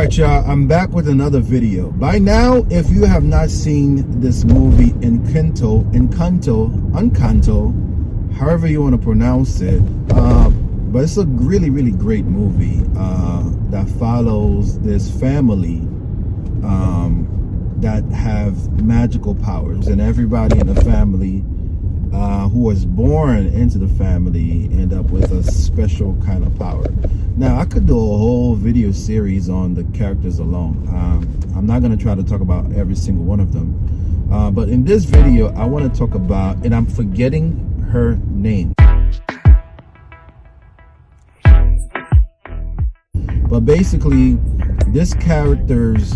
Alright y'all, I'm back with another video. By now, if you have not seen this movie Encanto, however you want to pronounce it, but it's a really great movie that follows this family that have magical powers, and everybody in the family who was born into the family end up with a special kind of power. Now, I could do a whole video series on the characters alone. I'm not going to try to talk about every single one of them. But in this video, I want to talk about, and I'm forgetting her name. But basically, this character's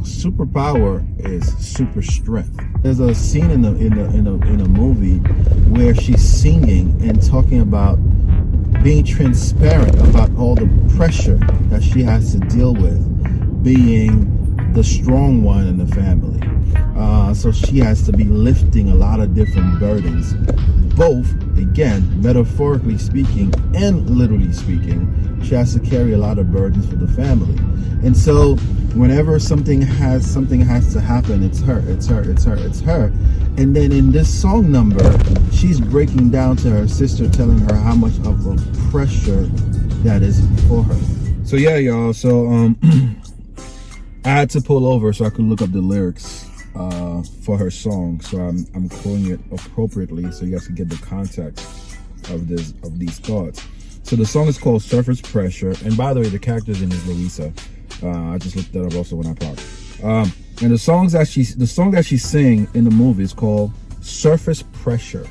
superpower is super strength. There's a scene in a movie where she's singing and talking about being transparent about all the pressure that she has to deal with, being the strong one in the family. So she has to be lifting a lot of different burdens, both, again, metaphorically speaking and literally speaking. She has to carry a lot of burdens for the family. And so whenever something has to happen, it's her. And then in this song number, she's breaking down to her sister, telling her how much of a pressure that is for her. So yeah, y'all, so I had to pull over so I could look up the lyrics for her song, so I'm quoting it appropriately so you guys can get the context of these thoughts. So the song is called Surface Pressure, and by the way, the character's in is Luisa. I just looked that up also when I talked. And the song that she sang in the movie is called Surface Pressure,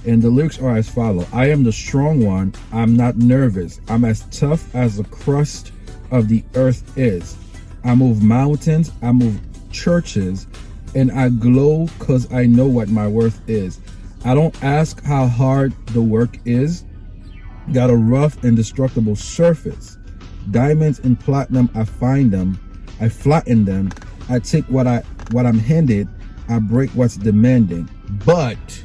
and the lyrics are as follow: I am the strong one, I'm not nervous, I'm as tough as the crust of the earth is. I move mountains, I move churches, and I glow cause I know what my worth is. I don't ask how hard the work is. Got a rough, indestructible surface. Diamonds and platinum, I find them, I flatten them. I take what I'm handed, I break what's demanding. But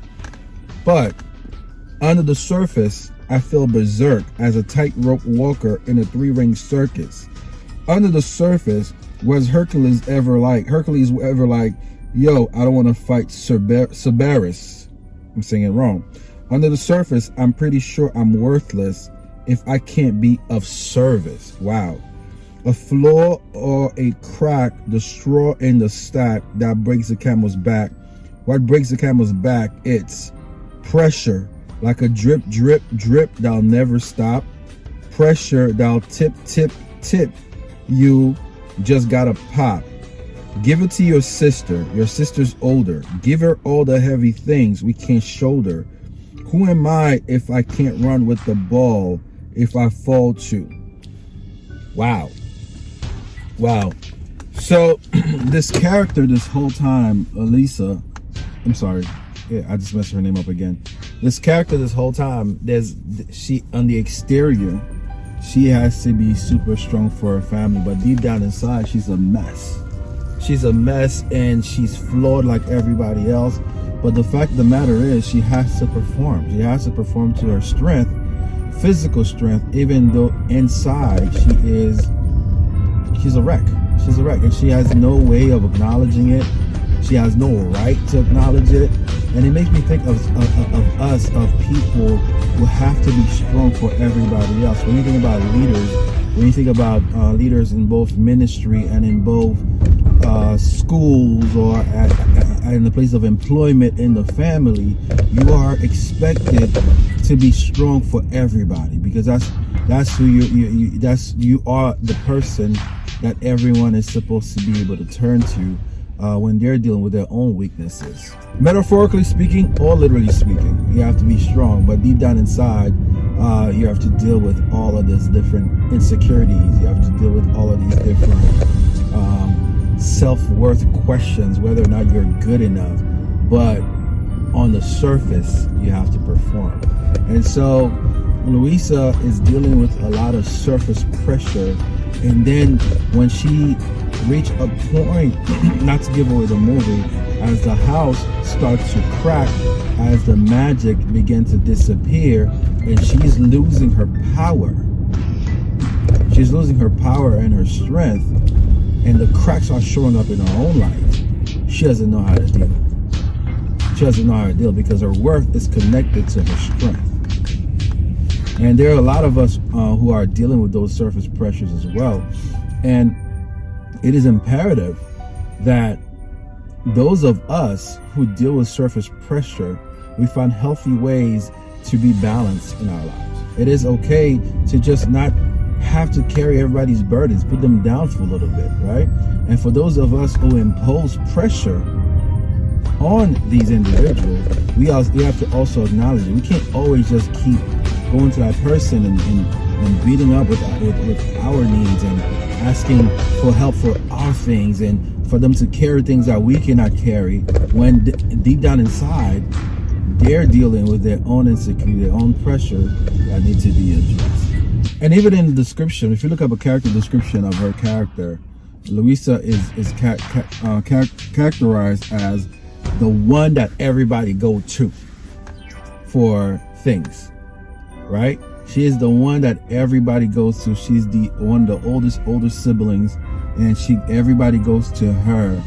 under the surface, I feel berserk as a tightrope walker in a 3-ring circus. Under the surface, was Hercules ever like, yo, I don't want to fight Cerberus. I'm saying it wrong. Under the surface, I'm pretty sure I'm worthless if I can't be of service. Wow. A flaw or a crack, the straw in the stack that breaks the camel's back. What breaks the camel's back? It's pressure, like a drip, drip, drip that'll never stop. Pressure that'll tip, tip, tip. You just gotta pop. Give it to your sister. Your sister's older. Give her all the heavy things we can't shoulder. Who am I if I can't run with the ball if I fall to? Wow. So this character this whole time, Luisa, I'm sorry, yeah, I just messed her name up again. This character this whole time, she on the exterior, she has to be super strong for her family, but deep down inside, she's a mess. She's a mess and she's flawed like everybody else. But the fact of the matter is, she has to perform. She has to perform to her strength, physical strength, even though inside she's a wreck. She's a wreck, and she has no way of acknowledging it. She has no right to acknowledge it. And it makes me think of people who have to be strong for everybody else. When you think about leaders, when you think about leaders in both ministry and in both schools or in the place of employment in the family, you are expected to be strong for everybody, because that's who you are, the person that everyone is supposed to be able to turn to when they're dealing with their own weaknesses. Metaphorically speaking or literally speaking, you have to be strong, but deep down inside, you have to deal with all of these different insecurities. You have to deal with all of these different self-worth questions, whether or not you're good enough. But on the surface, you have to perform. And so Luisa is dealing with a lot of surface pressure, and then when she reached a point, not to give away the movie, as the house starts to crack, as the magic begins to disappear, and she's losing her power. she's losing her power and her strength, and the cracks are showing up in her own life. She doesn't know how to deal. She doesn't know how to deal because her worth is connected to her strength. And there are a lot of us who are dealing with those surface pressures as well. And it is imperative that those of us who deal with surface pressure, we find healthy ways to be balanced in our lives. It is okay to just not have to carry everybody's burdens, put them down for a little bit, right? And for those of us who impose pressure on these individuals, we have to also acknowledge it. We can't always just keep going to that person and beating up with our needs and asking for help for our things and for them to carry things that we cannot carry, when deep down inside they're dealing with their own insecurity, their own pressures that need to be addressed. And even in the description, if you look up a character description of her character, Luisa is characterized as the one that everybody go to for things, right? She is the one that everybody goes to. She's the one of the older siblings, and everybody goes to her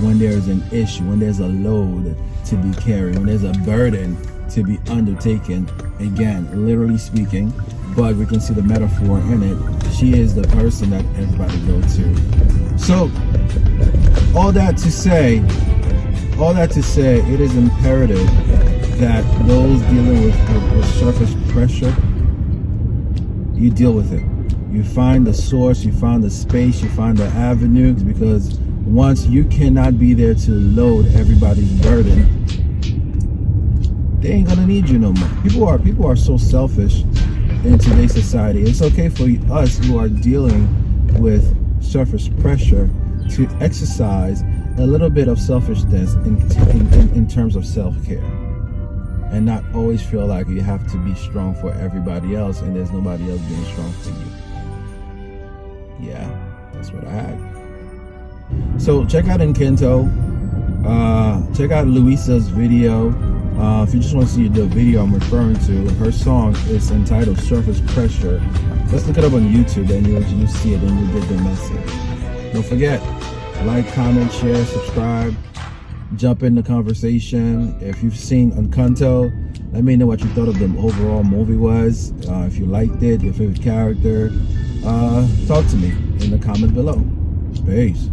when there's an issue, when there's a load to be carried, when there's a burden to be undertaken. Again, literally speaking, but we can see the metaphor in it. She is the person that everybody goes to. So all that to say, it is imperative that those dealing with surface pressure, you deal with it. You find the source, you find the space, you find the avenue, because once you cannot be there to load everybody's burden, they ain't gonna need you no more. People are so selfish in today's society. It's okay for us who are dealing with surface pressure to exercise a little bit of selfishness in terms of self-care, and not always feel like you have to be strong for everybody else and there's nobody else being strong for you. Yeah, that's what I had. So check out Encanto. Check out Luisa's video. If you just want to see the video I'm referring to, her song is entitled Surface Pressure. Let's look it up on YouTube and you'll see it and you'll get the message. Don't forget, like, comment, share, subscribe, jump in the conversation. If you've seen Encanto, let me know what you thought of the overall movie was. If you liked it, your favorite character, talk to me in the comments below. Peace.